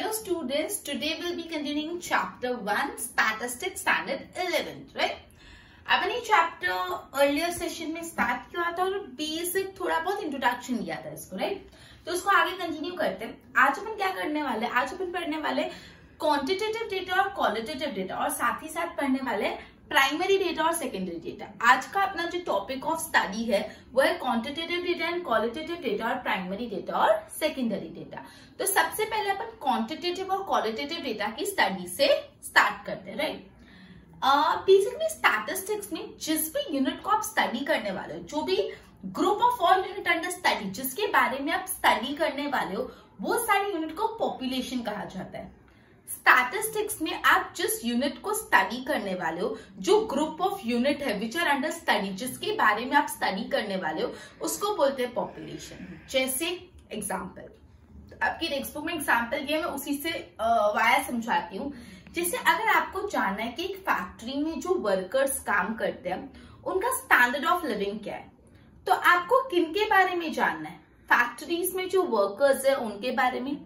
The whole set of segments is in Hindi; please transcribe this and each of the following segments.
Hello students, today we'll be continuing chapter 1 statistics standard 11th, right? अपने चैप्टर अर्लियर सेशन में स्टार्ट किया था और बेसिक थोड़ा बहुत इंट्रोडक्शन लिया था इसको, राइट? तो उसको आगे कंटिन्यू करते हैं। आज अपन क्या करने वाले, आज अपन पढ़ने वाले क्वांटिटेटिव डेटा और क्वालिटेटिव डेटा और साथ ही साथ पढ़ने वाले प्राइमरी डेटा और सेकेंडरी डेटा। आज का अपना जो टॉपिक ऑफ स्टडी है वो है quantitative data and qualitative data और प्राइमरी डेटा और सेकेंडरी डेटा। तो सबसे पहले अपन क्वांटिटेटिव और क्वालिटेटिव डेटा की स्टडी से स्टार्ट करते हैं, राइट? बेसिकली स्टैटिस्टिक्स में जिस भी यूनिट को आप स्टडी करने वाले हो, जो भी group of all unit under study जिसके बारे में आप स्टडी करने वाले हो, वो सारी यूनिट को पॉपुलेशन कहा जाता है। स्टैटिस्टिक्स में आप जिस यूनिट को स्टडी करने वाले हो, जो ग्रुप ऑफ यूनिट है विच आर अंडर स्टडी, जिसके बारे में आप स्टडी करने वाले हो, उसको बोलते हैं पॉपुलेशन। जैसे एग्जाम्पल, आपकी टेक्स्ट बुक में एग्जाम्पल दिया, मैं उसी से वाया समझाती हूँ। जैसे अगर आपको जानना है कि एक फैक्ट्री में जो वर्कर्स काम करते हैं उनका स्टैंडर्ड ऑफ लिविंग क्या है, तो आपको किनके बारे में जानना है? फैक्ट्रीज में जो वर्कर्स है उनके बारे में।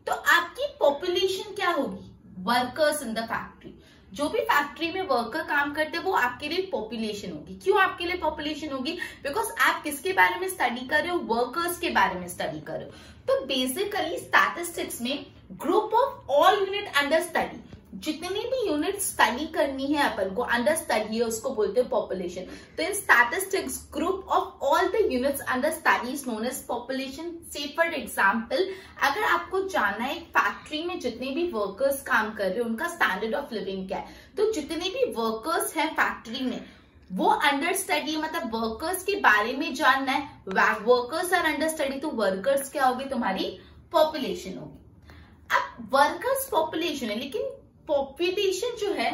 तो आपकी पॉपुलेशन क्या होगी? Workers in the factory. जो भी फैक्ट्री में वर्कर काम करते हैं वो आपके लिए पॉपुलेशन होगी। क्यों आपके लिए पॉपुलेशन होगी? बिकॉज आप किसके बारे में स्टडी कर रहे हो? वर्कर्स के बारे में स्टडी कर रहे हो। तो बेसिकली स्टैटिस्टिक्स में group of all unit under study, जितनी भी यूनिट स्टडी करनी है अपन को, अंडर स्टडी है, उसको बोलते हैं पॉपुलेशन। तो in statistics group of all the units under study is known as population. Say for example, अगर आपको जानना है एक फैक्ट्री में जितने भी वर्कर्स काम कर रहे हैं उनका स्टैंडर्ड ऑफ लिविंग क्या है, तो जितने भी वर्कर्स हैं फैक्ट्री में वो अंडर स्टडी, मतलब वर्कर्स के बारे में जानना है। वर्कर्स आर अंडर स्टडी, तो वर्कर्स क्या होगी? तुम्हारी पॉपुलेशन होगी। अब वर्कर्स पॉपुलेशन है, लेकिन पॉपुलेशन जो है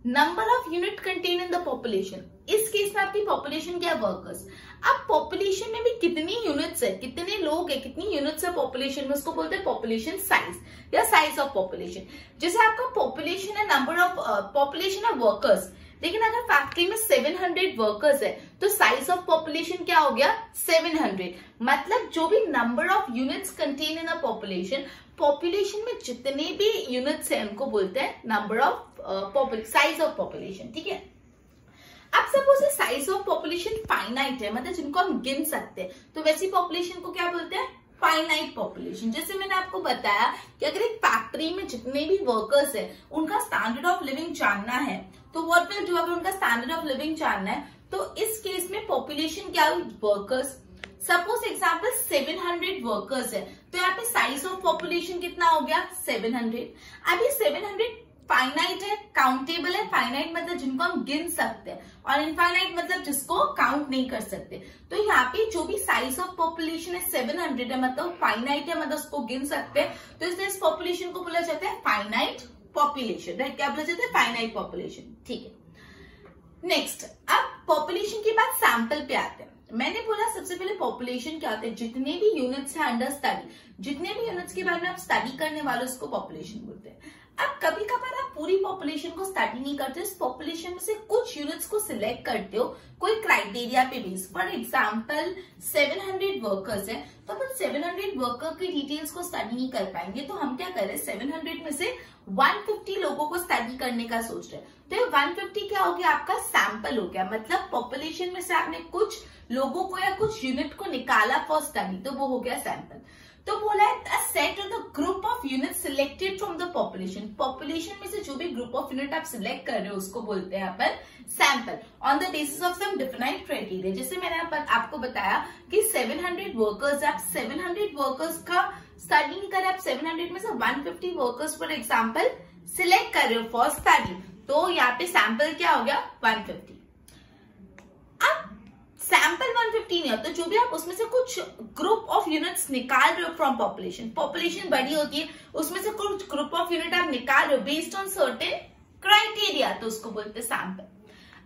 number of unit contain in the population. इस केस में आपकी पॉपुलेशन क्या है? वर्कर्स। अब पॉपुलेशन में भी कितनी यूनिट्स है, कितने लोग है, कितनी यूनिट्स है पॉपुलेशन में, उसको बोलते हैं पॉपुलेशन साइज या साइज ऑफ पॉपुलेशन। जैसे आपका पॉपुलेशन है, number of population of workers, लेकिन अगर फैक्ट्री में 700 वर्कर्स है तो साइज ऑफ पॉपुलेशन क्या हो गया? 700। मतलब जो भी number of units contain in a population, population में जितने भी यूनिट्स हैं उनको बोलते हैं number of size of population, ठीक है? अब suppose size of population finite है, मतलब जिनको हम गिन सकते हैं, तो वैसी पॉपुलेशन को क्या बोलते हैं? Finite population. जैसे मैंने आपको बताया कि अगर एक फैक्ट्री में जितने भी वर्कर्स है उनका स्टैंडर्ड ऑफ लिविंग जानना है, तो व्हाट विल डू? अगर उनका स्टैंडर्ड ऑफ लिविंग जानना है तो इस केस में पॉपुलेशन क्या हुई? वर्कर्स। सपोज एग्जाम्पल 700 वर्कर्स है, तो यहाँ पे साइज ऑफ पॉपुलेशन कितना हो गया? 700। अब ये 700 फाइनाइट है, काउंटेबल है। फाइनाइट मतलब जिनको हम गिन सकते हैं, और इनफाइनाइट मतलब जिसको काउंट नहीं कर सकते। तो यहाँ पे जो भी साइज ऑफ पॉपुलेशन है 700 है, मतलब फाइनाइट है, मतलब उसको गिन सकते हैं, तो इसलिए इस पॉपुलेशन को बोला जाता है फाइनाइट पॉपुलेशन, राइट? क्या बोला जाता है? फाइनाइट पॉपुलेशन, ठीक है। नेक्स्ट, अब पॉपुलेशन के बाद सैंपल पे आते हैं। मैंने बोला सबसे पहले पॉपुलेशन क्या होता है? जितने भी यूनिट्स हैं अंडर स्टडी, जितने भी यूनिट्स के बारे में आप स्टडी करने वाले उसको पॉपुलेशन बोलते हैं। अब कभी कभार आप पूरी पॉपुलेशन को स्टडी नहीं करते, इस पॉपुलेशन में से कुछ यूनिट्स को सिलेक्ट करते हो कोई क्राइटेरिया पे बेस। फॉर एग्जांपल 700 वर्कर्स है, तो अपन 700 वर्कर की डिटेल्स को स्टडी नहीं कर पाएंगे, तो हम क्या कर रहे हैं? 700 में से 150 लोगों को स्टडी करने का सोच रहे हैं। तो ये 150 क्या हो गया? आपका सैंपल हो गया। मतलब पॉपुलेशन में से आपने कुछ लोगों को या कुछ यूनिट को निकाला फॉर स्टडी, तो वो हो गया सैंपल। तो बोला है set of the group of unit selected from the population. Population में से जो भी ग्रुप ऑफ यूनिट आप सिलेक्ट कर रहे हो उसको बोलते हैं अपन sample, on the basis of some defined criteria. जैसे मैंने आपको बताया कि 700 वर्कर्स, आप 700 वर्कर्स का स्टडी नहीं कर रहे, आप 700 में से 150 वर्कर्स फॉर एग्जाम्पल सिलेक्ट कर रहे हो फॉर स्टडी, तो यहाँ पे सैंपल क्या हो गया? 150। अब सैंपल 150 नहीं होता, जो भी आप उसमें से कुछ ग्रुप ऑफ यूनिट्स निकाल रहे हो फ्रॉम पॉपुलेशन, पॉपुलेशन बड़ी होती है, उसमें से कुछ ग्रुप ऑफ यूनिट आप निकाल रहे हो बेस्ड ऑन सर्टेन क्राइटेरिया, तो उसको बोलते हैं सैंपल।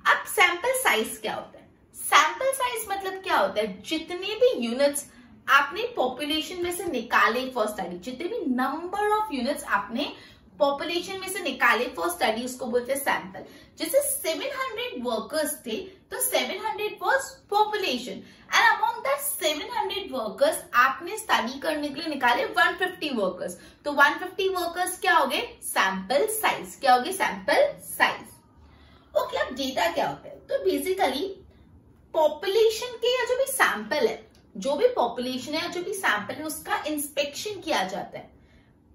अब सैंपल साइज क्या होता है? सैंपल साइज मतलब क्या होता है? जितने भी यूनिट्स आपने पॉपुलेशन में से निकाले फॉर स्टडी, जितने भी नंबर ऑफ यूनिट्स आपने पॉपुलेशन में से निकाले फॉर स्टडी, उसको बोलते हैं सैंपल। जैसे 700 वर्कर्स थे तो 700 was population and among that 700 workers आपने स्टडी करने के लिए निकाले 150 वर्कर्स, तो 150 वर्कर्स क्या हो गए? Sample size. क्या हो गए? Sample size. ओके, अब डेटा क्या होता है? तो बेसिकली पॉपुलेशन के या जो भी सैंपल है, जो भी पॉपुलेशन है या जो भी सैंपल है, उसका इंस्पेक्शन किया जाता है,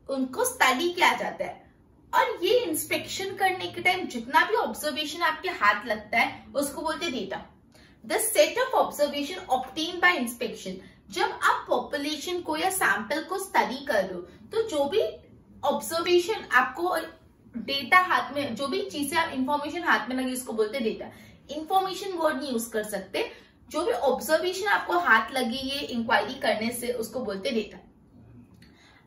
उनको स्टडी किया जाता है। और ये इंस्पेक्शन करने के टाइम जितना भी ऑब्जर्वेशन आपके हाथ लगता है उसको बोलते हैं data. The set of observation obtain bye inspection. जब आप पॉपुलेशन को या सैंपल को स्टडी कर रहे हो तो जो भी ऑब्जर्वेशन आपको डेटा हाथ में, जो भी चीजें आप इंफॉर्मेशन हाथ में लगी उसको बोलते हैं डेटा। इंफॉर्मेशन वर्ड नहीं यूज कर सकते, जो भी ऑब्जर्वेशन आपको हाथ लगी ये इंक्वायरी करने से उसको बोलते हैं डेटा।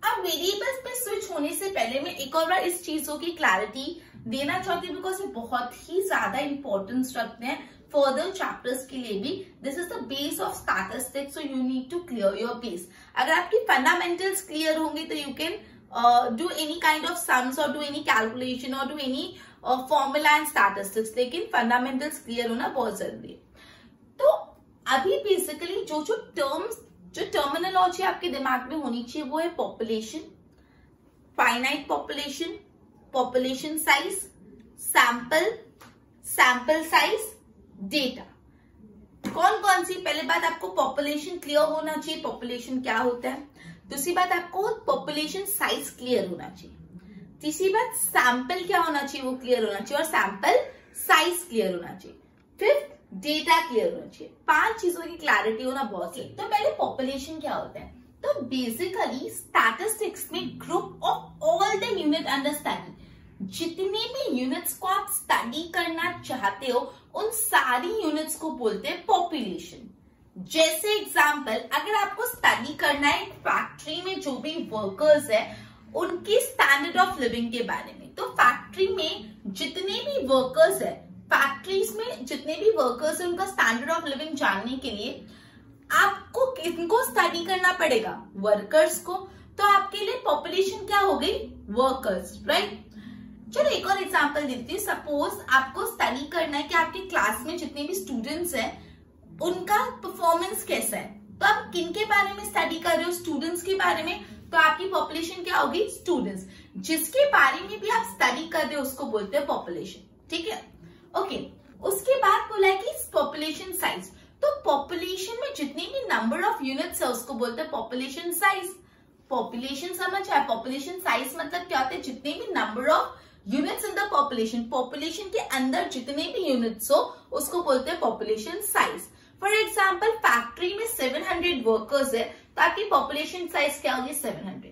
अब वेरिएबल्स पे स्विच होने से पहले मैं एक और बार इस चीजों की क्लैरिटी देना चाहती हूँ, बिकॉज ये बहुत ही ज्यादा इंपॉर्टेंस रखते हैं फर्दर चैप्टर्स के लिए भी। This is the base of statistics, so you need to clear your base. अगर आपकी फंडामेंटल्स क्लियर होंगे तो you can do any kind of sums और डू एनी कैलकुलेशन और do any formula and statistics, लेकिन फंडामेंटल्स क्लियर होना बहुत जरूरी है। तो अभी बेसिकली जो टर्मिनोलॉजी आपके दिमाग में होनी चाहिए वो है population, finite population, population size, sample, sample size, data. कौन कौन सी? पहले बात आपको पॉपुलेशन क्लियर होना चाहिए, पॉपुलेशन क्या होता है। दूसरी बात आपको पॉपुलेशन साइज क्लियर होना चाहिए। तीसरी बात सैंपल क्या होना चाहिए, वो क्लियर होना चाहिए और सैंपल साइज क्लियर होना चाहिए। फिफ्थ, डेटा क्लियर होना चाहिए। 5 चीजों की क्लैरिटी होना बहुत है। तो पहले पॉपुलेशन क्या होता है? तो बेसिकली स्टैटिस्टिक्स में group of all the unit under study, जितने भी यूनिट्स को आप स्टडी करना चाहते हो उन सारी यूनिट्स को बोलते हैं पॉपुलेशन। जैसे एग्जांपल, अगर आपको स्टडी करना है फैक्ट्री में जो भी वर्कर्स है उनकी स्टैंडर्ड ऑफ लिविंग के बारे में, तो फैक्ट्री में जितने भी वर्कर्स है, फैक्ट्रीज में जितने भी वर्कर्स है, उनका स्टैंडर्ड ऑफ लिविंग जानने के लिए आपको किनको स्टडी करना पड़ेगा? वर्कर्स को। तो आपके लिए पॉपुलेशन क्या हो गई? Workers, right. चलो एक और एग्जांपल देती हूँ। सपोज आपको स्टडी करना है कि आपके क्लास में जितने भी स्टूडेंट्स हैं उनका परफॉर्मेंस कैसा है, तो आप किन के बारे में स्टडी कर रहे हो? स्टूडेंट्स के बारे में। तो आपकी पॉपुलेशन क्या होगी? स्टूडेंट्स। जिसके बारे में भी आप स्टडी कर रहे हो उसको बोलते हैं पॉपुलेशन, ठीक है। ओके, उसके बाद बोला है कि पॉपुलेशन साइज। तो पॉपुलेशन में जितने भी नंबर ऑफ यूनिट्स है उसको बोलते हैं पॉपुलेशन साइज। पॉपुलेशन समझ आया? पॉपुलेशन साइज मतलब क्या होता है? जितने भी number of units in the population, population के अंदर जितने भी यूनिट्स हो उसको बोलते हैं population size. For example, factory में 700 वर्कर्स है तो आपकी पॉपुलेशन साइज क्या होगी? 700।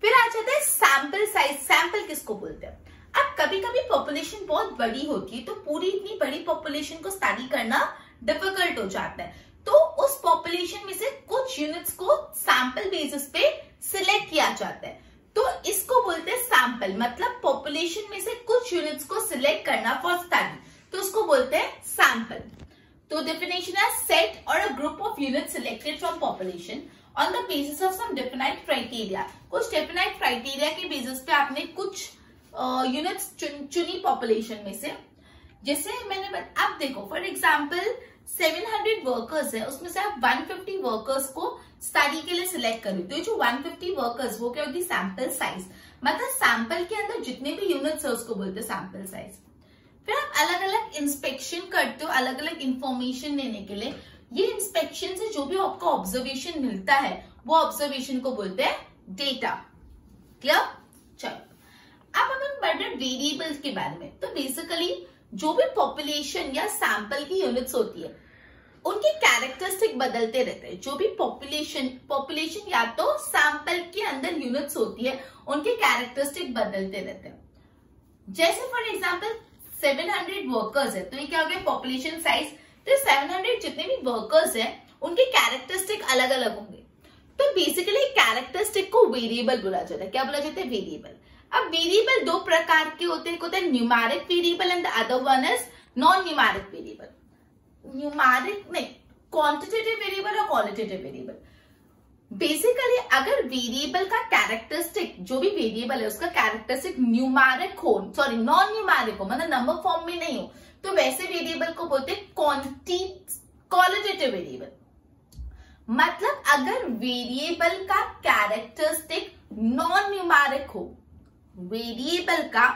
फिर आ जाता है सैंपल साइज। सैंपल किसको बोलते हैं? अब कभी कभी पॉपुलेशन बहुत बड़ी होती है तो पूरी इतनी बड़ी पॉपुलेशन को स्टडी करना डिफिकल्ट हो जाता है, तो उस पॉपुलेशन में से कुछ यूनिट्स को सैंपल बेसिस पे सिलेक्ट किया जाता है, तो इसको बोलते हैं सैंपल। मतलब पॉपुलेशन में से कुछ यूनिट्स को सिलेक्ट करना फॉर स्टडी, तो उसको बोलते हैं सैंपल। तो डेफिनेशन है सेट और a group of units selected from population on the basis of some definite criteria. कुछ डेफिनाइट क्राइटेरिया के बेसिस पे आपने कुछ यूनिट्स चुनी पॉपुलेशन में से। जैसे मैंने आप देखो, फॉर एग्जांपल 700 वर्कर्स है, उसमें से आप 150 वर्कर्स को स्टडी के लिए सिलेक्ट कर लेते हो। जो 150 वर्कर्स वो क्या होगी? Sample size. मतलब सैंपल के अंदर जितने भी यूनिट्स है उसको बोलते हैं सैंपल साइज। फिर आप अलग अलग इंस्पेक्शन करते हो अलग अलग इंफॉर्मेशन लेने के लिए। ये इंस्पेक्शन से जो भी आपको ऑब्जर्वेशन मिलता है वो ऑब्जर्वेशन को बोलते हैं डेटा। क्लियर? चलो अब हम बढ़ रहे वेरिएबल्स के बारे में। तो बेसिकली जो भी पॉपुलेशन या सैंपल की यूनिट्स होती है उनके कैरेक्टरिस्टिक बदलते रहते हैं। जो भी पॉपुलेशन या तो सैंपल के अंदर यूनिट्स होती है उनके कैरेक्टरिस्टिक बदलते रहते हैं। जैसे फॉर एग्जांपल 700 वर्कर्स है तो ये क्या हो गया? Population size. तो 700 जितने भी वर्कर्स है उनके कैरेक्टरिस्टिक अलग अलग होंगे। तो बेसिकली कैरेक्टरिस्टिक को वेरिएबल बोला जाता है। क्या बोला जाता है? वेरिएबल। अब वेरिएबल दो प्रकार के होते हैं, होता है numeric variable and the other one is non numeric variable. Numeric नहीं, क्वांटिटेटिव वेरिएबल और क्वालिटेटिव वेरिएबल। बेसिकली अगर वेरिएबल का कैरेक्टरिस्टिक, जो भी वेरिएबल है उसका कैरेक्टरिस्टिक न्यूमेरिक हो, सॉरी नॉन न्यूमेरिक हो, मतलब नंबर फॉर्म में नहीं हो, तो वैसे वेरिएबल को बोलते हैं क्वालिटेटिव वेरिएबल। मतलब अगर वेरिएबल का कैरेक्टरिस्टिक नॉन न्यूमेरिक हो, वेरिएबल का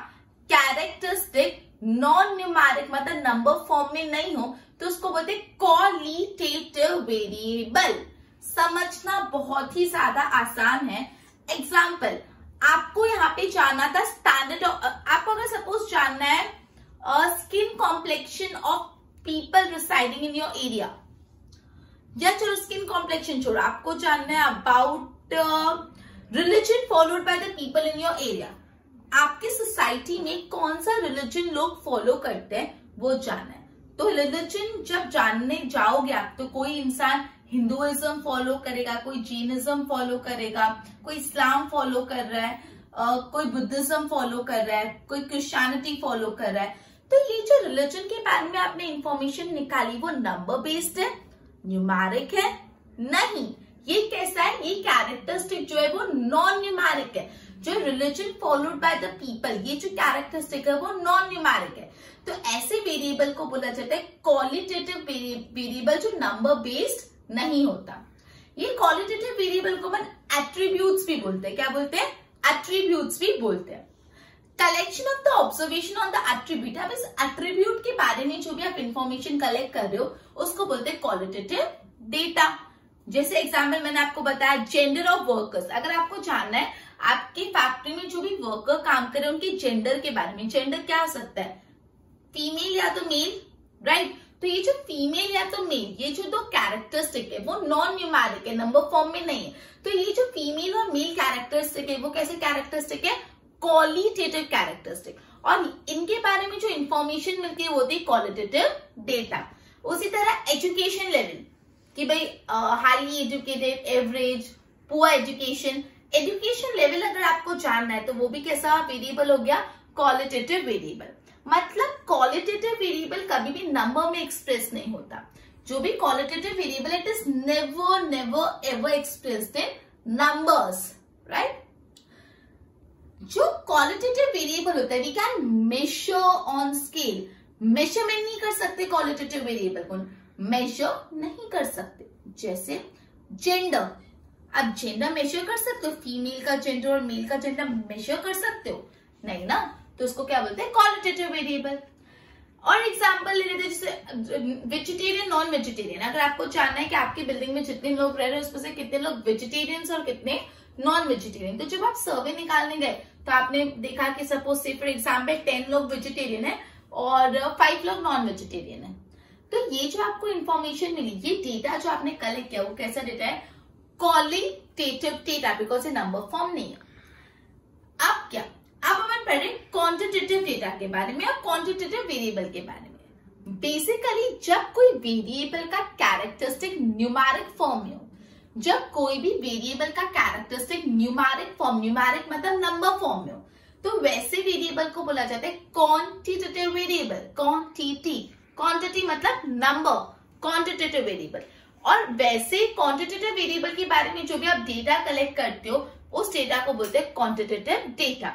कैरेक्टरिस्टिक नॉन न्यूमेरिक मतलब नंबर फॉर्म में नहीं हो, तो उसको बोलते हैं क्वालिटेटिव वेरिएबल। समझना बहुत ही ज्यादा आसान है। एग्जाम्पल, आपको यहाँ पे जानना था स्टैंडर्ड, आपको अगर सपोज जानना है skin complexion of people residing in your area, या चलो स्किन कॉम्प्लेक्शन छोड़ो, आपको जानना है about religion followed by the people in your area. आपकी सोसाइटी में कौन सा रिलीजन लोग फॉलो करते हैं वो जानना है। तो रिलीजन जब जानने जाओगे आप, तो कोई इंसान हिंदुइज्म फॉलो करेगा, कोई जैनिज्म फॉलो करेगा, कोई इस्लाम फॉलो कर रहा है, कोई बुद्धिज्म फॉलो कर रहा है, कोई क्रिश्चियनिटी फॉलो कर रहा है। तो ये जो रिलीजन के बारे में आपने इंफॉर्मेशन निकाली वो नंबर बेस्ड है, न्यूमेरिक है? नहीं, ये कैसा है, ये कैरेक्टरिस्टिक जो है वो नॉन न्यूमेरिक है। जो religion followed by the people, ये जो कैरेक्टरिस्टिक है वो नॉन न्यूमेरिक है। तो ऐसे वेरिएबल को बोला जाता है क्वालिटेटिव वेरिएबल, जो नंबर बेस्ड नहीं होता। ये क्वालिटेटिव वेरिएबल को हम एट्रीब्यूट्स भी बोलते हैं। क्या बोलते हैं? एट्रीब्यूट्स भी बोलते हैं। Collection of the observation on the attribute, आप इस एट्रीब्यूट के बारे में जो भी आप इंफॉर्मेशन कलेक्ट कर रहे हो उसको बोलते हैं क्वालिटेटिव डेटा। जैसे एग्जाम्पल मैंने आपको बताया जेंडर ऑफ वर्कर्स। अगर आपको जानना है आपके फैक्ट्री में जो भी वर्कर काम कर रहे हैं उनके जेंडर के बारे में, जेंडर क्या हो सकता है, फीमेल या तो मेल, राइट? तो ये जो फीमेल या तो मेल, ये जो दो कैरेक्टरिस्टिक है वो नॉन न्यूमेरिक है, नंबर फॉर्म में नहीं है। तो ये जो फीमेल और मेल कैरेक्टरिस्टिक है वो कैसे कैरेक्टरिस्टिक है? Qualitative characteristic. और इनके बारे में जो इंफॉर्मेशन मिलती है वो होती है क्वालिटेटिव डेटा। उसी तरह एजुकेशन लेवल, कि भाई highly educated, average, poor education. Education level अगर आपको जानना है तो वो भी कैसा वेरिएबल हो गया? Qualitative variable. मतलब क्वालिटेटिव वेरिएबल कभी भी नंबर में एक्सप्रेस नहीं होता। जो भी qualitative variable it is never never ever expressed in numbers, right? जो क्वालिटेटिव वेरिएबल होता है we can measure on scale. Measurement नहीं कर सकते क्वालिटेटिव वेरिएबल को, मेजर नहीं कर सकते। जैसे जेंडर, अब जेंडर मेजर कर सकते हो? फीमेल का जेंडर और मेल का जेंडर मेजर कर सकते हो? नहीं ना, तो उसको क्या बोलते हैं? Qualitative variable. और एग्जांपल ले लेते हैं जैसे वेजिटेरियन, नॉन वेजिटेरियन। अगर आपको जानना है कि आपकी बिल्डिंग में जितने लोग रह रहे हैं उसमें से कितने लोग वेजिटेरियंस और कितने नॉन वेजिटेरियन, तो जब आप सर्वे निकालने गए तो आपने देखा कि सपोज से फॉर एग्जाम्पल 10 लोग वेजिटेरियन है और 5 लोग नॉन वेजिटेरियन है। तो ये जो आपको इन्फॉर्मेशन मिली, ये डेटा जो आपने कलेक्ट किया वो कैसा डेटा है? क्वालिटेटिव डेटा, बिकॉज ये नंबर फॉर्म नहीं है। अब क्या, अब हम पढ़ रहे क्वांटिटेटिव डेटा के बारे में और क्वांटिटेटिव वेरिएबल के बारे में। बेसिकली जब कोई वेरिएबल का कैरेक्टरिस्टिक न्यूमेरिक फॉर्म में हो, जब कोई भी वेरिएबल का कैरेक्टरिस्टिक न्यूमेरिक फॉर्म, न्यूमेरिक मतलब नंबर फॉर्म में हो, तो वैसे वेरिएबल को बोला जाता है क्वांटिटेटिव वेरिएबल। क्वांटिटी मतलब नंबर, क्वांटिटेटिव वेरिएबल। और वैसे क्वांटिटेटिव वेरिएबल के बारे में जो भी आप डेटा कलेक्ट करते हो उस डेटा को बोलते हैं क्वांटिटेटिव डेटा।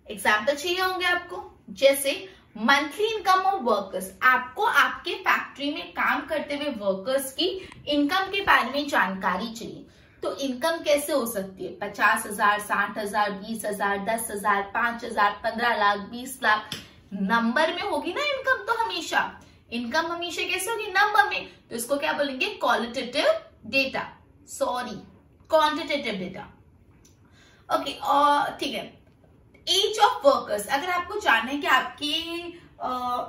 एग्जाम्पल चाहिए होंगे आपको, जैसे मंथली इनकम ऑफ वर्कर्स। आपको आपके फैक्ट्री में काम करते हुए वर्कर्स की इनकम के बारे में जानकारी चाहिए। तो इनकम कैसे हो सकती है? 50,000, 60,000, 20,000, 10,000, 5,000, 15 लाख, 20 लाख। नंबर में होगी ना इनकम, तो हमेशा इनकम हमेशा कैसे होगी? नंबर में। तो इसको क्या बोलेंगे? Qualitative data, sorry quantitative data. Okay, और ठीक है। एज ऑफ वर्कर्स, अगर आपको जानना है कि आपके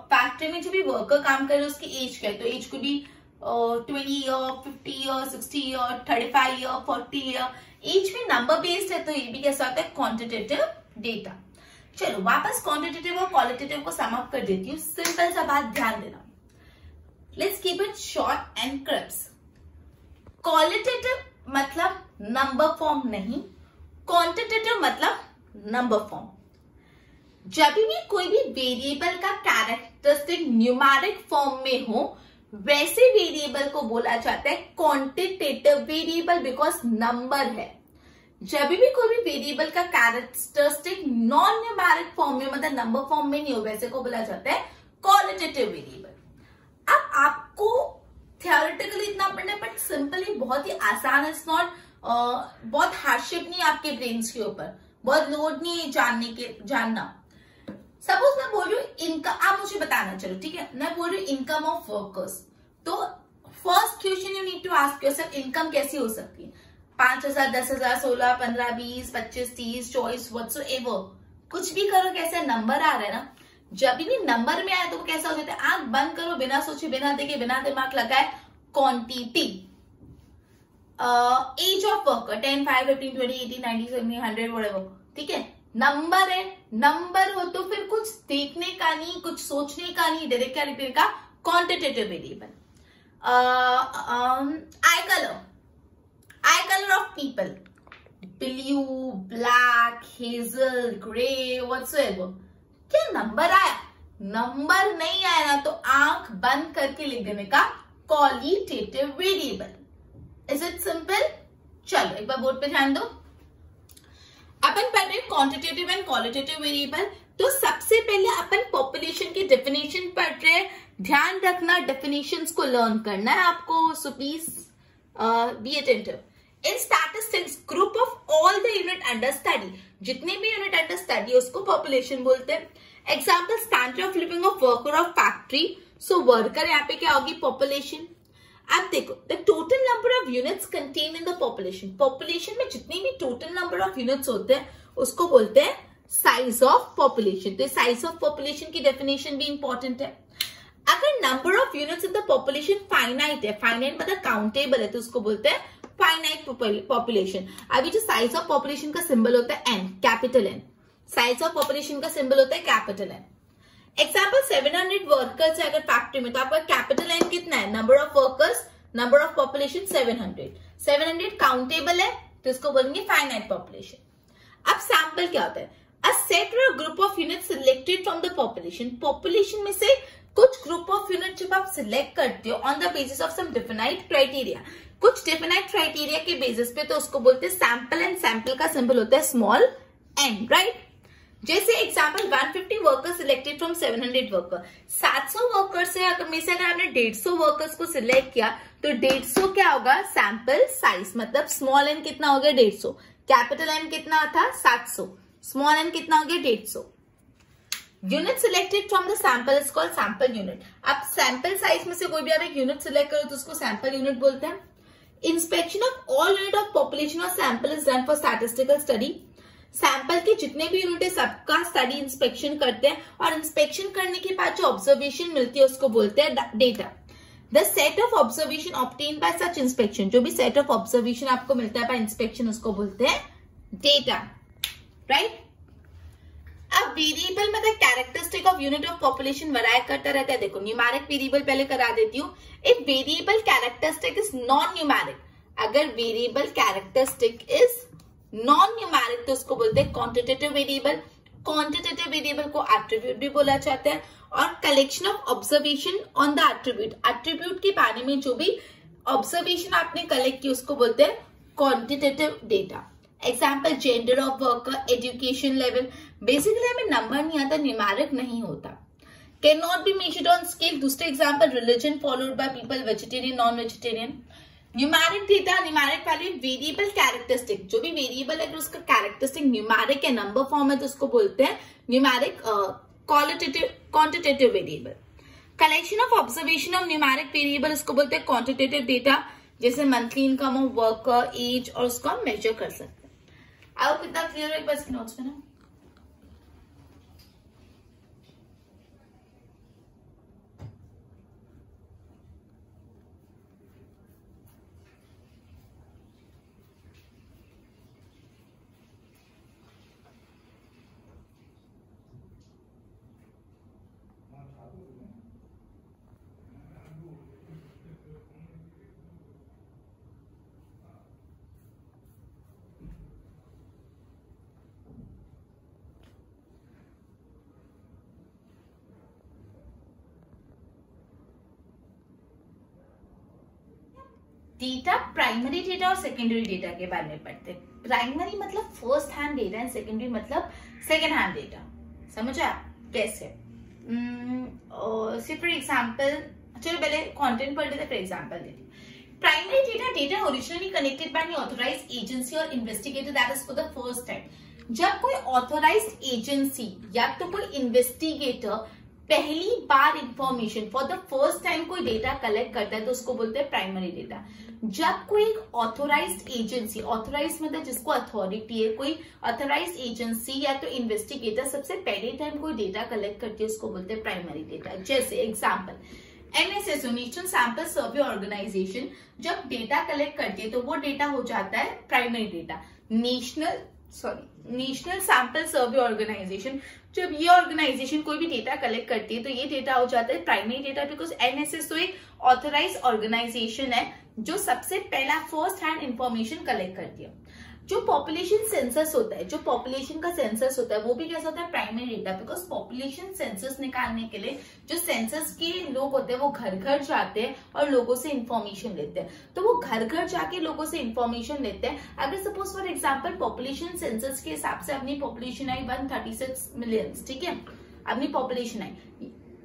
फैक्ट्री में जो भी वर्कर काम कर रहे हैं उसकी एज क्या है, तो एज को भी 20 year, 50 year, 60 year, 35 year, 40 year. Age भी नंबर बेस्ड है, तो ये भी कैसा होता है? Quantitative data. चलो वापस क्वांटिटेटिव और क्वालिटेटिव को सम अप कर देती हूँ। सिंपल सा बात ध्यान देना, let's keep it short and crisp. Qualitative मतलब नंबर फॉर्म नहीं, क्वांटिटेटिव मतलब नंबर फॉर्म। जब भी कोई भी वेरिएबल का कैरेक्टरिस्टिक न्यूमेरिक फॉर्म में हो वैसे वेरिएबल को बोला जाता है क्वांटिटेटिव वेरिएबल, बिकॉज नंबर है। जब भी कोई भी वेरिएबल का कैरेक्टरिस्टिक नॉन न्यूमेरिक फॉर्म में, मतलब नंबर फॉर्म में नहीं हो, वैसे को बोला जाता है क्वालिटेटिव वेरिएबल। अब आपको थियोरेटिकली इतना पढ़ना है, बट सिंपली बहुत ही आसान है। इट्स नॉट बहुत हार्डशिप नहीं आपके ब्रेन्स के ऊपर, बहुत लोड नहीं है जानना। सपोज मैं बोल रही हूँ इनकम, आप मुझे बताना, चलो ठीक है, मैं बोल रही हूँ इनकम ऑफ वर्कर्स। तो first question you need to ask yourself, income कैसी हो सकती है? 5,000, 10,000, 16, 15, 20, 25, 30, 24, व्हाटसोएवर, कुछ भी करो, कैसा नंबर आ रहा है ना। जब भी नंबर में आए तो वो कैसा हो जाता है? आंख बंद करो, बिना सोचे, बिना देखे, बिना दिमाग लगाए, quantity. Age of worker 10, 5, 15, 20, 80, 90, 70, 100, whatever, ठीक है, नंबर है। नंबर हो तो फिर कुछ देखने का नहीं, कुछ सोचने का नहीं, डायरेक्ट क्या रिपेयर का, quantitative variable. I colour of people, blue, black, hazel, grey, whatsoever. क्या नंबर आया? नंबर नहीं आया ना तो आंख बंद करके लिख देने का qualitative variable. Is it simple? चलो एक बार बोर्ड पे ध्यान दो। अपन पढ़ रहे क्वांटिटेटिव एंड क्वालिटेटिव वेरिएबल। तो सबसे पहले अपन पॉपुलेशन की डेफिनेशन पढ़ रहे हैं। ध्यान रखना, डेफिनेशंस को लर्न करना है आपको, so please be attentive. In statistics, group of all the unit under study, जितने भी यूनिट अंडर स्टडी उसको पॉपुलेशन बोलते हैं। Example, standard of living of worker of factory, so worker यहाँ पे क्या होगी? पॉपुलेशन। अब देखो, the total number of units contain in the population, population में जितनी भी टोटल नंबर ऑफ यूनिट्स होते हैं उसको बोलते हैं साइज ऑफ पॉपुलेशन। तो साइज ऑफ पॉपुलेशन की डेफिनेशन भी इंपॉर्टेंट है। अगर number of units in the population finite है, फाइनाइट मतलब काउंटेबल है, तो उसको बोलते हैं फाइनाइट पॉपुलेशन। अभी जो साइज ऑफ पॉपुलेशन का सिंबल होता है N, capital N, size of population का सिंबल होता है कैपिटल एन। एग्जाम्पल, 700 वर्कर्स है अगर फैक्ट्री में, तो आपका कैपिटल एन कितना है? Number of workers, number of population 700। 700 countable है तो इसको बोलेंगे फाइनाइट पॉपुलेशन। अब सैंपल क्या होता है? अ सेट और group of unit selected from the population, population में से कुछ ग्रुप ऑफ यूनिट जब आप सिलेक्ट करते हो on the basis of some defined criteria, कुछ डिफाइंड क्राइटेरिया के बेसिस पे, तो उसको बोलते हैं सैंपल एंड सैंपल का सिंबल होता है स्मॉल एन, राइट। जैसे example, 150 workers selected from 700 worker, 700 workers से अगर में से अगर आपने 150 वर्कर्स को सिलेक्ट किया तो 150 क्या होगा? सैंपल साइज, मतलब स्मॉल एन कितना हो गया? 150। कैपिटल एन कितना था? 700। स्मॉल एन कितना हो गया? 150। Unit selected from the sample is called sample unit. आप सैंपल साइज में से कोई भी आप एक यूनिट सिलेक्ट करो तो उसको सैंपल यूनिट बोलते हैं। Inspection of all unit of population और sample is done for statistical study. Sample के जितने भी यूनिट है सबका स्टडी इंस्पेक्शन करते हैं, और इंस्पेक्शन करने के बाद जो ऑब्जर्वेशन मिलती है उसको बोलते हैं data. The set of observation obtain bye such inspection, जो भी सेट ऑफ ऑब्जर्वेशन आपको मिलता है बाय इंस्पेक्शन उसको बोलते हैं डेटा, राइट। अब वेरिएबल मतलब characteristic of unit of population vary करता रहता है। देखो, न्यूमेरिक वेरिएबल पहले करा देती हूँ। If variable characteristic is non numeric, अगर variable characteristic is non numeric तो उसको बोलते हैं क्वांटिटेटिव वेरिएबल। क्वांटिटेटिव वेरिएबल को एट्रीब्यूट भी बोला जाता है। और collection of observation on the attribute, attribute के बारे में जो भी ऑब्जर्वेशन आपने कलेक्ट की उसको बोलते हैं quantitative data. Example, gender of worker, education level. Basically हमें नंबर नहीं आता, न्यूमेरिक नहीं होता। Can not be measured on scale. दूसरे example, religion followed by people, vegetarian, non vegetarian. Numeric data, numeric value, variable characteristic, जो भी वेरिएबल है उसका कैरेक्टरिस्टिक न्यूमेरिक या नंबर फॉर्म है तो उसको बोलते हैं numeric quantitative variable. Collection of observation of numeric variable उसको बोलते हैं क्वांटिटेटिव डेटा, जैसे monthly income of worker, age, और उसको हम मेजर कर सकते हैं। अब कितना क्लियर है एक बार इसके नोट्स में ना। डेटा प्राइमरी डेटा और सेकेंडरी डेटा के बारे में पढ़ते हैं। प्राइमरी मतलब first hand data and secondary मतलब सेकेंड हैंड डेटा। समझा कैसे? फॉर एग्जाम्पल, चलो पहले कंटेंट पढ़ लेते, फॉर एग्जाम्पल देती। Primary data, data originally connected by an authorised agency और investigator that is for the first time. जब कोई ऑथराइज्ड एजेंसी या तो कोई इन्वेस्टिगेटर पहली बार information for the first time कोई डेटा कलेक्ट करता है तो उसको बोलते हैं प्राइमरी डेटा। जब कोई एक ऑथोराइज्ड एजेंसी, ऑथोराइज मतलब जिसको अथॉरिटी है, कोई ऑथोराइज्ड एजेंसी या तो इन्वेस्टिगेटर सबसे पहले टाइम कोई डेटा कलेक्ट करती है उसको बोलते हैं प्राइमरी डेटा। जैसे example, NSSO national sample survey organisation जब डेटा कलेक्ट करती है तो वो डेटा हो जाता है primary data. National sample survey organisation जब ये ऑर्गेनाइजेशन कोई भी डेटा कलेक्ट करती है तो ये डेटा हो जाता है प्राइमरी डेटा, बिकॉज NSSO एक ऑथराइज्ड ऑर्गेनाइजेशन है जो सबसे पहला फर्स्ट हैंड इंफॉर्मेशन कलेक्ट करती है। जो पॉपुलेशन सेंसस होता है, जो पॉपुलेशन का सेंसस होता है वो भी कैसा होता है primary data, because population census निकालने के लिए जो सेंसस के लोग होते हैं वो घर घर जाते हैं और लोगों से इंफॉर्मेशन लेते हैं। तो वो घर घर जाके लोगों से इंफॉर्मेशन लेते हैं। अगर suppose for example population census के हिसाब से अपनी पॉपुलेशन आई 136 मिलियन, ठीक है, अपनी पॉपुलेशन आई,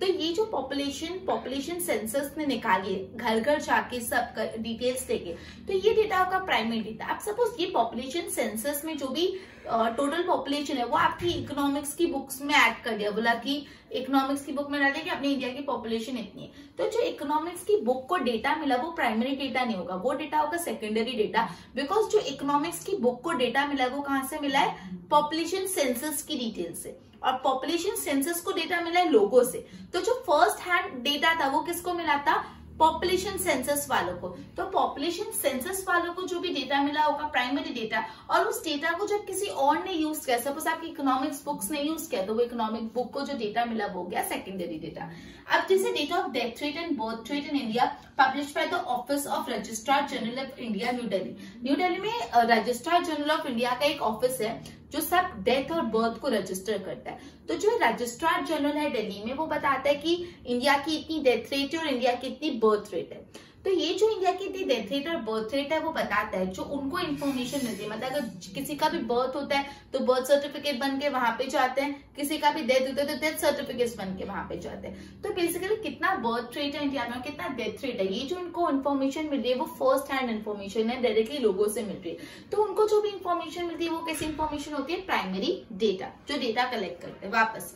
तो ये जो पॉपुलेशन सेंसस ने निकाली है घर घर जाके सब डिटेल्स लेके, तो ये डेटा आपका प्राइमरी डेटा। अब सपोज ये पॉपुलेशन सेंसस में जो भी टोटल पॉपुलेशन है वो आपकी इकोनॉमिक्स की बुक्स में ऐड कर दिया, बोला कि इकोनॉमिक्स की बुक में डाल दिया कि अपने इंडिया की पॉपुलेशन इतनी है, तो जो इकोनॉमिक्स की बुक को डेटा मिला वो प्राइमरी डेटा नहीं होगा, वो डेटा होगा सेकेंडरी डेटा। बिकॉज जो इकोनॉमिक्स की बुक को डेटा मिला वो कहां से मिला है? पॉपुलेशन सेंसस की डिटेल से, और पॉपुलेशन सेंसस को डेटा मिला है लोगों से। तो जो फर्स्ट हैंड डेटा था वो किसको मिला था? पॉपुलेशन सेंसस वालों को। तो पॉपुलेशन सेंसस वालों को जो भी डेटा मिला होगा प्राइमरी डेटा, और उस डेटा को जब किसी और ने यूज किया, सपोज आपकी इकोनॉमिक्स बुक्स ने यूज किया, तो वो इकोनॉमिक बुक को जो डेटा मिला वो हो गया सेकेंडरी डेटा। अब जैसे data of death rate and birth rate in India publish by the office of registrar general of India, new Delhi. New Delhi में रजिस्ट्रार जनरल ऑफ इंडिया का एक ऑफिस है जो सब डेथ और बर्थ को रजिस्टर करता है। तो जो रजिस्ट्रार जनरल है दिल्ली में वो बताता है कि इंडिया की इतनी डेथ रेट है और इंडिया की इतनी बर्थ रेट है। तो ये जो इंडिया की इतनी डेथ रेट और बर्थ रेट है वो बताता है, जो उनको इन्फॉर्मेशन मिलती है। मतलब अगर किसी का भी बर्थ होता है तो बर्थ सर्टिफिकेट बन के वहां पे जाते हैं, किसी का भी डेथ होता है तो डेथ सर्टिफिकेट बन के वहां पे जाते हैं। तो बेसिकली कितना बर्थ रेट है इंडिया में, कितना डेथ रेट है, ये जो इनको इन्फॉर्मेशन मिल रही है वो फर्स्ट हैंड इन्फॉर्मेशन है, डायरेक्टली लोगों से मिल रही है। तो उनको जो भी इन्फॉर्मेशन मिलती है वो कैसी इन्फॉर्मेशन होती है? प्राइमरी डेटा, जो डेटा कलेक्ट करते हैं। वापस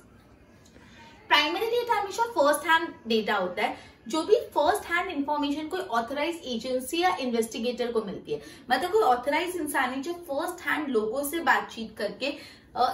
प्राइमरी डेटा हमेशा फर्स्ट हैंड डेटा होता है, जो भी फर्स्ट हैंड इंफॉर्मेशन कोई ऑथराइज एजेंसी या इन्वेस्टिगेटर को मिलती है। मतलब कोई ऑथराइज इंसान है जो फर्स्ट हैंड लोगों से बातचीत करके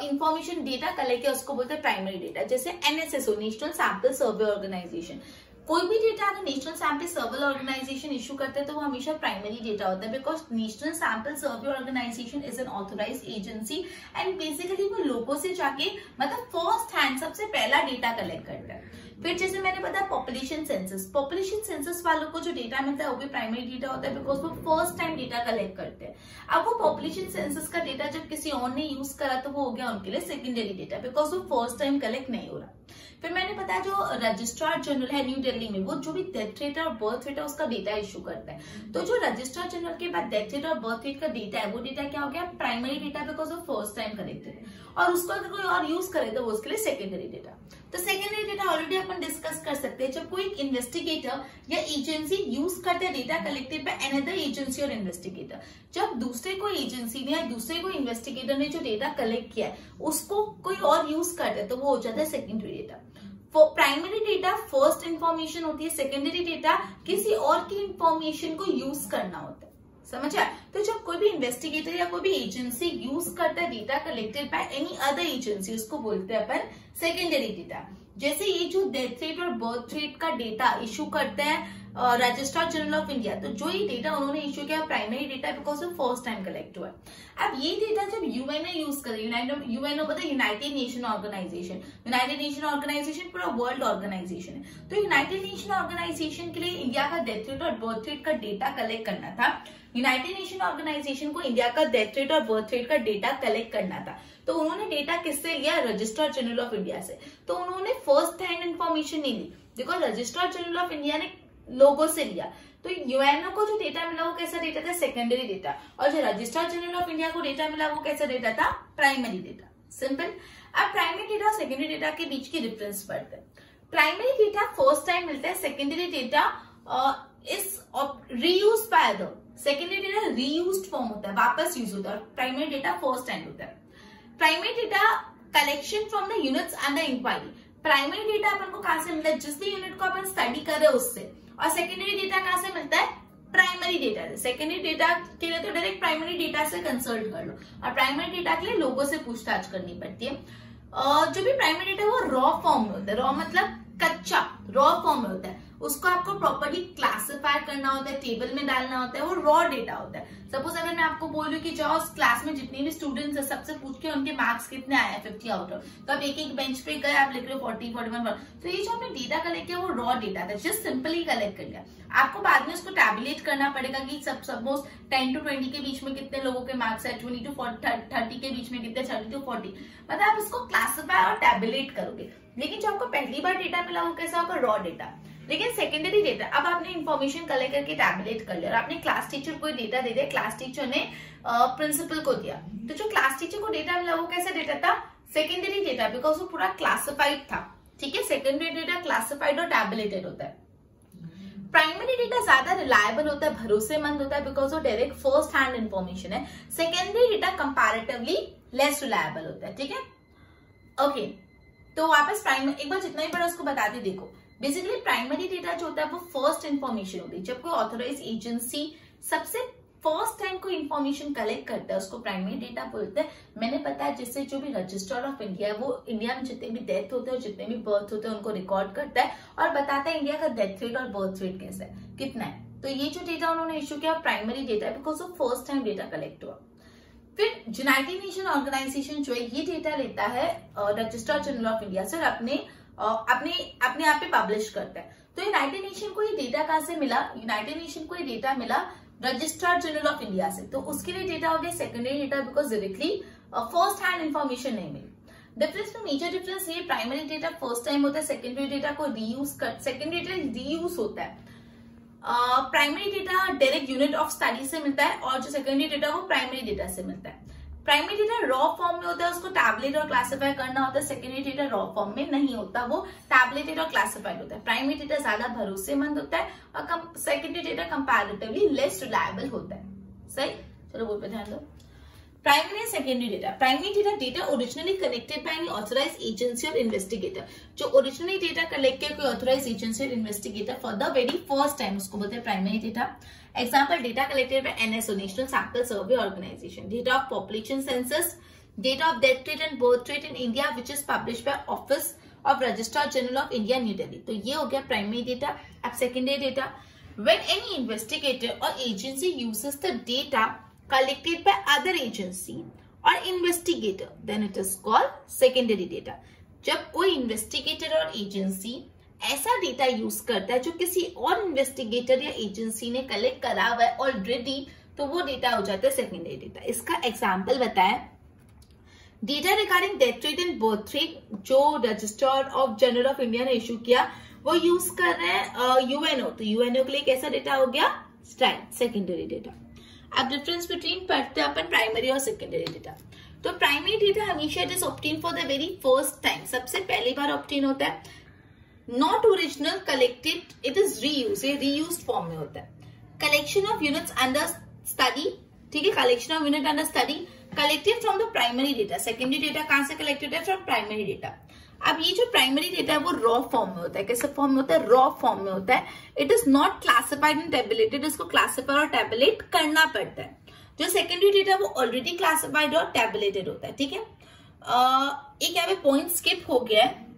इंफॉर्मेशन डेटा कलेक्ट किया, उसको बोलते हैं प्राइमरी डेटा। जैसे NSSO national sample survey organisation, कोई भी डेटा अगर national sample survey organisation issue करते हैं तो वो हमेशा प्राइमरी डेटा होता है, because national sample survey organisation is an authorised agency and basically वो लोगों से जाके मतलब फर्स्ट हैंड सबसे पहला डेटा कलेक्ट करता है। फिर जैसे मैंने बताया पॉपुलेशन सेंसस वालों को जो डेटा मिलता है वो भी प्राइमरी डेटा होता है, बिकॉज वो फर्स्ट टाइम डेटा कलेक्ट करते हैं। अब वो पॉपुलेशन सेंसस का डेटा जब किसी और ने यूज करा तो वो हो गया उनके लिए सेकेंडरी डेटा, बिकॉज वो फर्स्ट टाइम कलेक्ट नहीं हो रहा। फिर मैंने बताया जो रजिस्ट्रार जनरल है न्यू दिल्ली में, वो जो भी डेथ रेट और बर्थ रेट है उसका डेटा इशू करता है। तो जो रजिस्ट्रार जनरल के बाद डेथ रेट और बर्थ रेट का डेटा है वो डेटा क्या हो गया? प्राइमरी डेटा, बिकॉज वो फर्स्ट टाइम कलेक्टेड है, और उसको अगर कोई और यूज करे तो वो उसके लिए सेकेंडरी डेटा। तो सेकेंडरी डेटा ऑलरेडी अपन डिस्कस कर सकते हैं, जब कोई इन्वेस्टिगेटर या एजेंसी यूज करते हैं data collected by another agency और इन्वेस्टिगेटर। जब दूसरे कोई एजेंसी ने या दूसरे कोई इन्वेस्टिगेटर ने जो डेटा कलेक्ट किया है उसको कोई और यूज करता है तो वो हो जाता है secondary data. Primary data first information होती है, सेकेंडरी डेटा किसी और की इंफॉर्मेशन को यूज करना होता है। समझा? तो जब कोई भी इन्वेस्टिगेटर या कोई भी एजेंसी यूज करता है data collected by any other agency, उसको बोलते हैं अपन सेकेंडरी डेटा। जैसे ये जो डेथ रेट और बर्थ रेट का डेटा इशू करते हैं रजिस्ट्रार जनरल ऑफ इंडिया, तो जो ये डेटा उन्होंने इशू किया प्राइमरी डेटा, बिकॉज वो फर्स्ट टाइम कलेक्ट हुआ है। अब ये डेटा जब यूएनओ यूज करे, यूएनओ पता है united nation organisation, united nation organisation पूरा वर्ल्ड ऑर्गेनाइजेशन है। तो यूनाइटेड नेशन ऑर्गेनाइजेशन के लिए इंडिया का डेथ रेट और बर्थ रेट का डेटा कलेक्ट करना था। यूनाइटेड नेशन ऑर्गेनाइजेशन को इंडिया का डेथ रेट और बर्थ रेट का डेटा कलेक्ट करना था, तो उन्होंने डेटा किससे लिया? रजिस्ट्रार जनरल ऑफ इंडिया से। तो उन्होंने फर्स्ट हैंड इन्फॉर्मेशन नहीं ली, because registrar general of India ने लोगों से लिया, तो यूएनओ को जो डेटा मिला वो कैसा डेटा था, सेकेंडरी डेटा, और जो रजिस्ट्रार जनरल ऑफ इंडिया को डेटा मिला वो कैसा डेटा था, प्राइमरी डेटा। सिंपल। अब प्राइमरी डेटा और सेकेंडरी डेटा के बीच की डिफरेंस पढ़ते हैं। प्राइमरी डेटा फर्स्ट टाइम मिलता है, secondary data is reused by the, secondary data reused form होता है, वापस यूज होता है, और प्राइमरी डेटा फर्स्ट टाइम होता है। Primary data collection from the units under inquiry, primary data अपन को कहां से मिलता है, जिस भी यूनिट को अपन स्टडी कर रहे हैं उससे, और सेकेंडरी डेटा कहां से मिलता है, प्राइमरी डेटा से। सेकेंडरी डेटा के लिए तो डायरेक्ट प्राइमरी डेटा से कंसल्ट कर लो, और प्राइमरी डेटा के लिए लोगों से पूछताछ करनी पड़ती है। जो भी प्राइमरी डेटा वो रॉ फॉर्म में होता है, रॉ मतलब कच्चा, रॉ फॉर्म में होता है, उसको आपको प्रॉपर्ली क्लासिफाई करना होता है, टेबल में डालना होता है, वो रॉ डेटा होता है। सपोज अगर मैं आपको बोलूं कि जाओ उस क्लास में जितने भी स्टूडेंट्स है सबसे पूछ के उनके मार्क्स कितने आए हैं 50 आउट ऑफ, तो आप एक एक बेंच पे गए, आप लिख रहे हो 40, 41, तो ये जो हमने डेटा कलेक्ट किया वो रॉ डेटा था, जस्ट सिंपली कलेक्ट कर लिया। आपको बाद में उसको टैबुलेट करना पड़ेगा कि सपोज 10 to 20 के बीच में कितने लोगों के मार्क्स है, 20 to 30 के बीच में कितने, 30 to 40, मतलब आप उसको क्लासिफाई और टैबुलेट करोगे। लेकिन जो आपको पहली बार डेटा मिला वो कैसा होगा, रॉ डेटा। लेकिन सेकेंडरी डेटा, अब आपने इन्फॉर्मेशन कलेक्ट करके टैबुलेट कर लिया और आपने क्लास टीचर को डेटा दे दिया, क्लास टीचर ने प्रिंसिपल को दिया, तो जो क्लास टीचर को डेटा मिला वो कैसा डेटा था, सेकेंडरी डेटा, बिकॉज वो पूरा क्लासिफाइड था। ठीक है, सेकेंडरी डेटा क्लासिफाइड और टैबुलेटेड होता है। प्राइमरी डेटा ज्यादा रिलायबल होता है, भरोसेमंद होता है, बिकॉज वो डायरेक्ट फर्स्ट हैंड इन्फॉर्मेशन है। Secondary data comparatively less reliable होता है। ठीक है, ओके, तो वापस प्राइमरी एक बार जितना ही पढ़ा उसको बताते देखो। बेसिकली प्राइमरी डेटा जो होता है वो फर्स्ट इन्फॉर्मेशन होती है, जब कोई ऑथोराइज एजेंसी सबसे फर्स्ट टाइम कोई इन्फॉर्मेशन कलेक्ट करता है उसको प्राइमरी डेटा बोलते हैं। मैंने पता है जिससे जो भी रजिस्ट्रार ऑफ इंडिया है वो इंडिया में जितने भी डेथ होते हैं और जितने भी बर्थ होते हैं उनको रिकॉर्ड करता है और बताता है इंडिया का डेथ रेट और बर्थ रेट कैसा है, कितना है। तो ये जो डेटा उन्होंने इश्यू किया प्राइमरी डेटा है, because of first time data collect हुआ। फिर यूनाइटेड नेशन ऑर्गेनाइजेशन जो है ये डेटा लेता है रजिस्ट्रार जनरल ऑफ इंडिया से और अपने आप पे पब्लिश करता है। तो यूनाइटेड नेशन को ये डेटा कहां से मिला, यूनाइटेड नेशन को ये डेटा मिला रजिस्ट्रार जनरल ऑफ इंडिया से, तो उसके लिए डेटा हो गया secondary data, because directly first hand information नहीं मिली। डिफरेंस में मेजर डिफरेंस ये, प्राइमरी डेटा फर्स्ट टाइम होता है, सेकेंडरी डेटा को सेकेंडरी डेटा रीयूज होता है। Primary data direct unit of study से मिलता है और जो सेकेंडरी डेटा वो प्राइमरी डेटा से मिलता है। प्राइमरी डेटा रॉ फॉर्म में होता है, उसको टैबलेट और क्लासिफाई करना होता है। सेकेंडरी डेटा रॉ फॉर्म में नहीं होता, वो टैबलेटेड और क्लासिफाइड होता है। प्राइमरी डेटा ज्यादा भरोसेमंद होता है और secondary data comparatively less reliable होता है। सही, चलो बोल पे ध्यान दो। Primary and secondary data, primary data originally collected by any authorised agency और इन्वेस्टिगेटर, जो ओरिजिनली डेटा कलेक्ट किया कोई ऑथराइज्ड एजेंसी और investigator for the very first time, उसको बोलते हैं primary data. Example, data collected by NSO, national sample survey organisation, data of population census, data of death rate and birth rate in India which is publish by office of registrar general of India new Delhi. तो ये हो गया प्राइमरी डेटा। अब secondary data, when any investigator or agency uses the data collected by other agency or investigator, then it is called secondary data। जब कोई इन्वेस्टिगेटर और एजेंसी ऐसा डेटा यूज करता है जो किसी और इन्वेस्टिगेटर या एजेंसी ने कलेक्ट करा हुआ है ऑलरेडी, तो वो डेटा हो जाता है सेकेंडरी डेटा। इसका एग्जाम्पल बताएं, data regarding death rate and birth rate जो registrar of general of India ने इश्यू किया वो यूज कर रहे हैं यूएनओ, तो यूएनओ के लिए कैसा डेटा हो गया, सेकेंडरी डेटा। अब डिफरेंस बिटवीन पढ़ते हैं अपन प्राइमरी और सेकेंडरी डेटा। तो प्राइमरी डेटा हमेशा it is obtain for the very first time, सबसे पहली बार ऑब्टेन होता है। Not original collected, it is reuse, ये रीयूज फॉर्म में होता है। Collection of units under study, ठीक है, collection of unit under study collected from the primary data. Secondary data कहां से कलेक्टेड है, फ्रॉम प्राइमरी डेटा। अब ये जो प्राइमरी डेटा है वो रॉ फॉर्म में होता है। कैसे फॉर्म में होता है, रॉ फॉर्म में होता है। It is not classified and tabulated, इसको क्लासिफाई और टैबुलेट करना पड़ता है। जो सेकेंडरी डेटा वो ऑलरेडी क्लासिफाइड और टैबुलेटेड होता है। ठीक है, एक यहाँ पे पॉइंट स्किप हो गया है।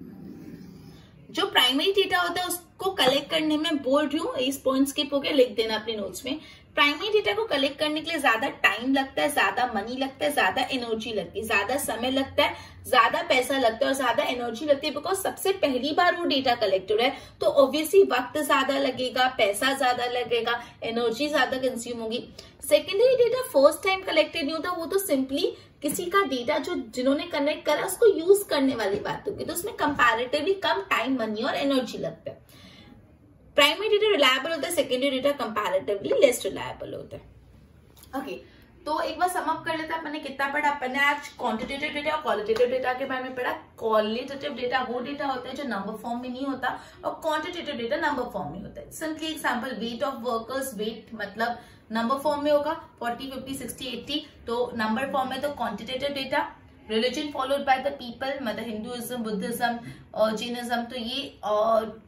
जो प्राइमरी डेटा होता है उसको कलेक्ट करने में बोल रही हूँ, इस पॉइंट स्किप हो गया, लिख देना अपने नोट्स में। प्राइमरी डेटा को कलेक्ट करने के लिए ज्यादा टाइम लगता है, ज्यादा मनी लगता है, ज्यादा एनर्जी लगती है, ज्यादा समय लगता है, ज्यादा पैसा लगता है और ज्यादा एनर्जी लगती है, बिकॉज सबसे पहली बार वो डेटा कलेक्ट हो रहा है, तो ऑब्वियसली वक्त ज्यादा लगेगा, पैसा ज्यादा लगेगा, एनर्जी ज्यादा कंज्यूम होगी। Secondary data first time collected नहीं होता, वो तो सिंपली किसी का डेटा जो जिन्होंने कनेक्ट करा उसको यूज करने वाली बात होगी, तो उसमें कंपैरेटिवली कम टाइम, मनी और एनर्जी लगता है। प्राइमरी डेटा रिलायबल होता है, secondary data comparatively less reliable होता है। ओके, तो एक बार सम अप कर लेते हैं। अपने कितना पढ़ा? अपने आज क्वांटिटेटिव डेटा और क्वालिटेटिव डेटा के बारे में पढ़ा। क्वालिटेटिव डेटा वो डेटा होता है जो नंबर फॉर्म में नहीं होता, और क्वांटिटेटिव डेटा नंबर फॉर्म में होता है। Simply example, weight of workers, weight मतलब नंबर फॉर्म में होगा 40, 50, 60, 80, तो नंबर फॉर्म में तो quantitative data. Religion followed by the people, मतलब हिंदुइज्म, बुद्धिज्म और जैनिज्म, तो ये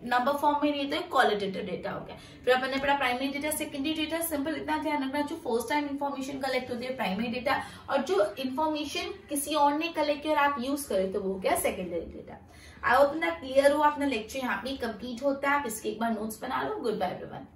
नंबर फॉर्म में नहीं, तो क्वालिटेटिव डेटा हो गया। फिर अपन ने पढ़ा primary data, secondary data. Simple इतना ध्यान रखना, जो फर्स्ट टाइम इन्फॉर्मेशन कलेक्ट होती है प्राइमरी डेटा, और जो इन्फॉर्मेशन किसी और ने कलेक्ट किया और आप यूज करें तो वो हो गया सेकेंडरी डेटा। आई होप ना क्लियर हो। अपना लेक्चर यहाँ पे कंप्लीट होता है। आप इसके एक बार नोट्स बना लो। Good bye everyone.